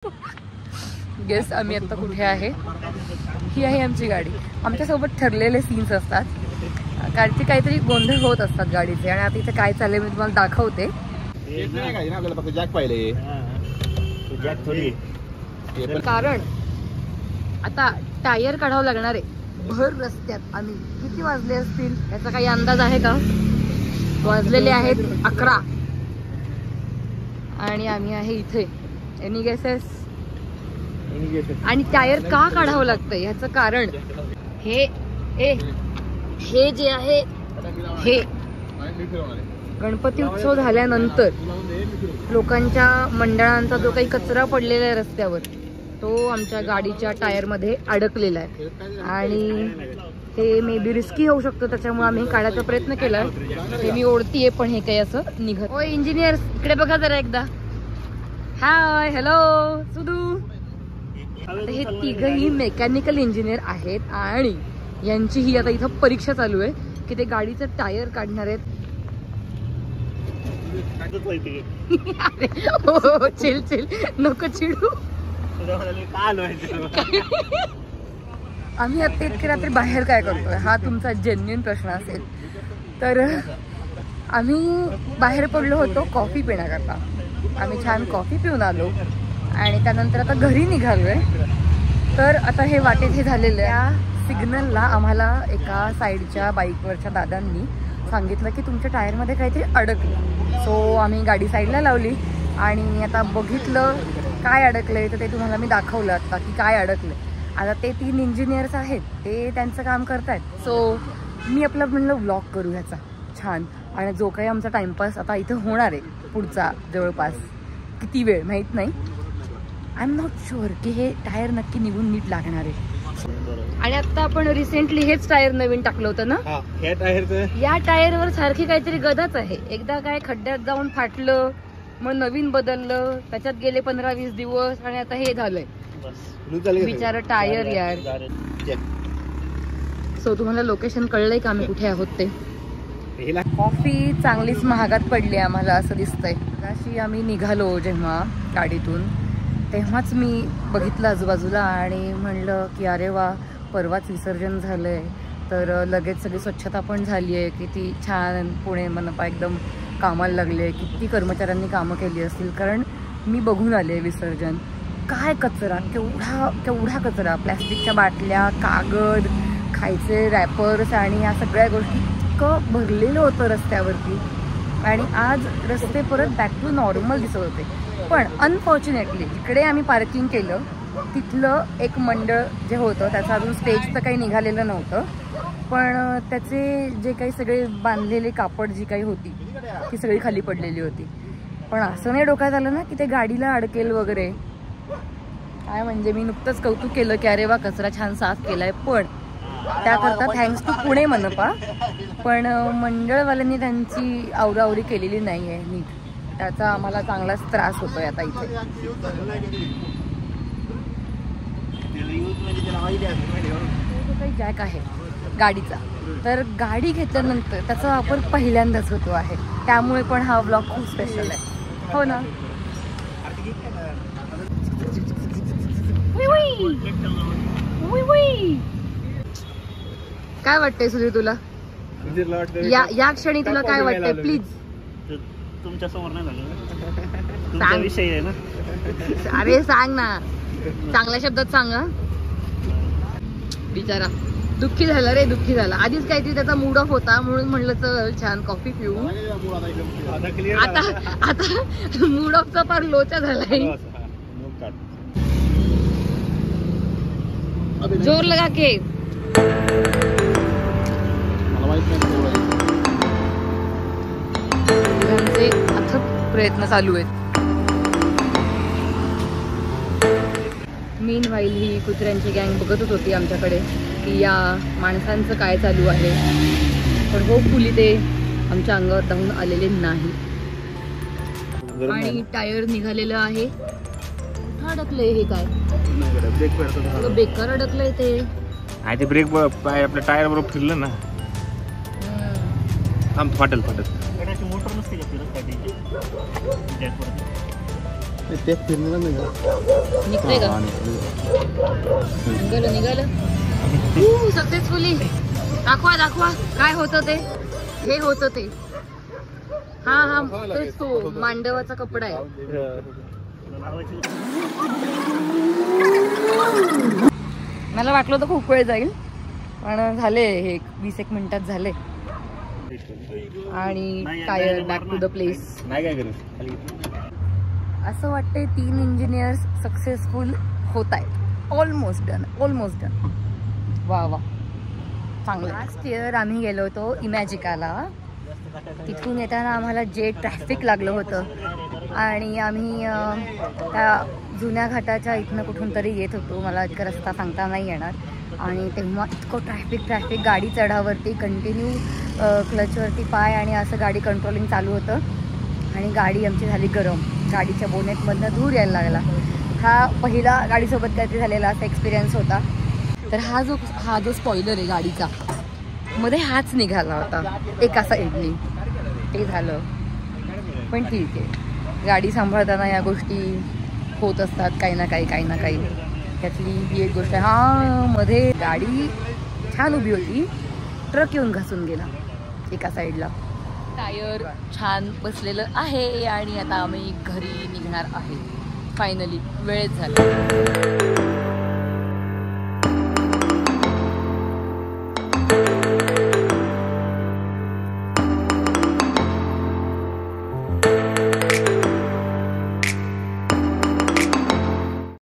Guess आम्ही आता कुठे आहे? ही आहे आमची गाडी. आमच्यासोबत ठरलेले सीन्स असतात, गाडीचे काहीतरी गोंधळ होत असतात गाडीचे. आणि आता इथे काय चाललंय मी तुम्हाला दाखवते. कारण आता टायर काढावं लागणार आहे भर रस्त्यात. आम्ही किती वाजले असतील याचा काही अंदाज आहे का? वाजलेले आहेत 11 आणि आम्ही आहे इथे. Any guesses? आणि टायर का काढावं लागतं ह्याचं कारण हे जे आहे, हे गणपती उत्सव झाल्यानंतर लोकांच्या मंडळांचा जो काही कचरा पडलेला आहे रस्त्यावर तो आमच्या गाडीच्या टायर मध्ये अडकलेला आहे. आणि हे मे बी रिस्की होऊ शकतं, त्याच्यामुळे आम्ही काढायचा प्रयत्न केला. हे मी ओढतीये पण हे काही असं निघत. ओ इंजिनियर इकडे बघा जरा एकदा. हाय, हॅलो सुधू. हे तिघही मेकॅनिकल इंजिनियर आहेत आणि यांची ही आता इथं परीक्षा चालू आहे की ते गाडीचं टायर काढणार आहेत. हो चिल चिल, नको चिडू. आम्ही आता इतके रात्री बाहेर काय करतोय हा तुमचा जेन्युइन प्रश्न असेल तर आम्ही बाहेर पडलो होतो कॉफी पिण्याकरता. आम्ही छान कॉफी पिऊन आलो आणि त्यानंतर आता घरी निघालोय. तर आता हे वाटेत हे झालेलं आहे. सिग्नलला आम्हाला एका साईडच्या बाईकवरच्या दादांनी सांगितलं की तुमच्या टायरमध्ये काहीतरी अडकलं. सो आम्ही गाडी साईडला लावली आणि आता बघितलं काय अडकलंय तर ते तुम्हाला मी दाखवलं आता की काय अडकलंय. आता ते 3 इंजिनियर्स आहेत, ते त्यांचं काम करतायत. सो मी आपलं म्हणलं व्लॉग करू ह्याचा छान. आणि जो काही आमचा टाइमपास आता इथं होणार आहे पुढचा जवळपास किती वेळ माहीत नाही. आय एम नॉट शुअर की हे टायर नक्की निघून नीट लागणार आहे. आणि आता आपण रिसेंटली हेच टायर नवीन टाकलं होतं ना. या टायरवर सारखी काहीतरी गदाच आहे. एकदा काय खड्ड्यात जाऊन फाटलं, मग नवीन बदललं, त्याच्यात गेले 15-20 दिवस आणि आता हे झालंय बिचारा टायर यार. सो तुम्हाला लोकेशन कळलंय का आम्ही कुठे आहोत ते? कॉफी चांगलीच महागात पडली आम्हाला असं दिसतंय. अशी आम्ही निघालो जेव्हा गाडीतून तेव्हाच मी बघितलं आजूबाजूला आणि म्हणलं की अरे वा, परवाच विसर्जन झालंय तर लगेच सगळी स्वच्छता पण झाली आहे. किती छान पुणे मनपा एकदम कामाला लागले. किती कर्मचाऱ्यांनी कामं केली असतील, कारण मी बघून आले विसर्जन. काय कचरा, केवढा कचरा, प्लॅस्टिकच्या बाटल्या, कागद, खायचे रॅपर्स आणि या सगळ्या गोष्टी इतकं भरलेलं होतं रस्त्यावरती. आणि आज रस्ते परत बॅक टू नॉर्मल दिसत होते. पण अनफॉर्च्युनेटली जिकडे आम्ही पार्किंग केलं तिथलं एक मंडळ जे होतं त्याचं अजून स्टेज तर काही निघालेलं नव्हतं, पण त्याचे जे काही सगळे बांधलेले कापड जी काही होती ती सगळी खाली पडलेली होती. पण असं नाही डोक्यात आलं ना की ते गाडीला अडकेल वगैरे. काय म्हणजे मी नुकतंच कौतुक केलं की अरे वा कचरा छान साफ केलाय, पण त्याकरता थँक्स टू पुणे मनपा. पण मंडळवाल्यांनी त्यांची आवराआवरी केलेली नाही आहे नीट. त्याचा आम्हाला चांगलाच त्रास होतोय आता इथे. जो काही जॅक आहे गाडीचा, तर गाडी घेतल्यानंतर त्याचा वापर पहिल्यांदाच होतो आहे, त्यामुळे पण हा ब्लॉग खूप स्पेशल आहे. हो ना. काय वाटतंय सुधीर तुला? या क्षणी तुला काय वाटतंय? प्लीज तुमच्या समोर नाही झालं, तुमचा विषय आहे ना. अरे सांग ना, चांगल्या शब्दात सांगा. बिचारा दुःखी झाला रे, दुःखी झाला. आधीच काहीतरी त्याचा मूड ऑफ होता म्हणून म्हणलं चल छान कॉफी पिऊ. आता मूड ऑफचा फार लोचा झालाय. जोर लगा के. त्यांचे अथक प्रयत्न चालू आहेत. मीन व्हाईल ही कुत्र्यांची गँग बघतच होती आमच्याकडे की या माणसांचं काय चालू आहे, पण होपफुली ते आमच्या अंगावर धावून आलेले नाही. आणि टायर निघालेलं आहे. कुठं अडकलंय हे? काय बेकार अडकलंय ते. ते ब्रेक आपल्या टायर बरोबर फिरलं ना, फाटल. मोटर नसते का? ते फिरणार नाही का? निघतंय का? निघालं सक्सेसफुली. दाखवा काय होतं ते. हे होतं ते. हा तोच तो मांडवाचा कपडा आहे. मला वाटलं होतं खूप वेळ जाईल, पण झाले हे 20-1 मिनिटात झाले. आणि tyre back to the place. नाही काय करू. असं वाटतंय 3 इंजिनियर्स सक्सेसफुल होत आहेत. Almost done. वा चांगलं. लास्ट इयर आम्ही गेलो होतो इमॅजिकाला. तिथून येताना आम्हाला जे ट्रॅफिक लागलं होतं आणि आम्ही त्या जुन्या घाटाच्या इथनं कुठून तरी येत होतो. मला इतका रस्ता सांगता नाही येणार. आणि तेव्हा इतकं ट्रॅफिक गाडी चढावरती कंटिन्यू क्लचवरती पाय आणि असं गाडी कंट्रोलिंग चालू होतं. आणि गाडी आमची झाली गरम. गाडीच्या बोनेटमधनं धूर यायला लागला. हा पहिला गाडीसोबत काहीतरी झालेला असा एक्सपिरियन्स होता. तर हा जो स्पॉइलर आहे गाडीचा, मध्ये हाच निघाला होता एका साईडनी. ते झालं, पण ठीक आहे. गाडी सांभाळताना या गोष्टी होत असतात काही ना काही. त्यातली ही एक गोष्ट आहे. हा मध्ये गाडी छान उभी होती, ट्रक येऊन घासून गेला एका साईडला. टायर छान बसलेलं आहे आणि आता आम्ही घरी निघणार आहे. फायनली वेळेत झाला.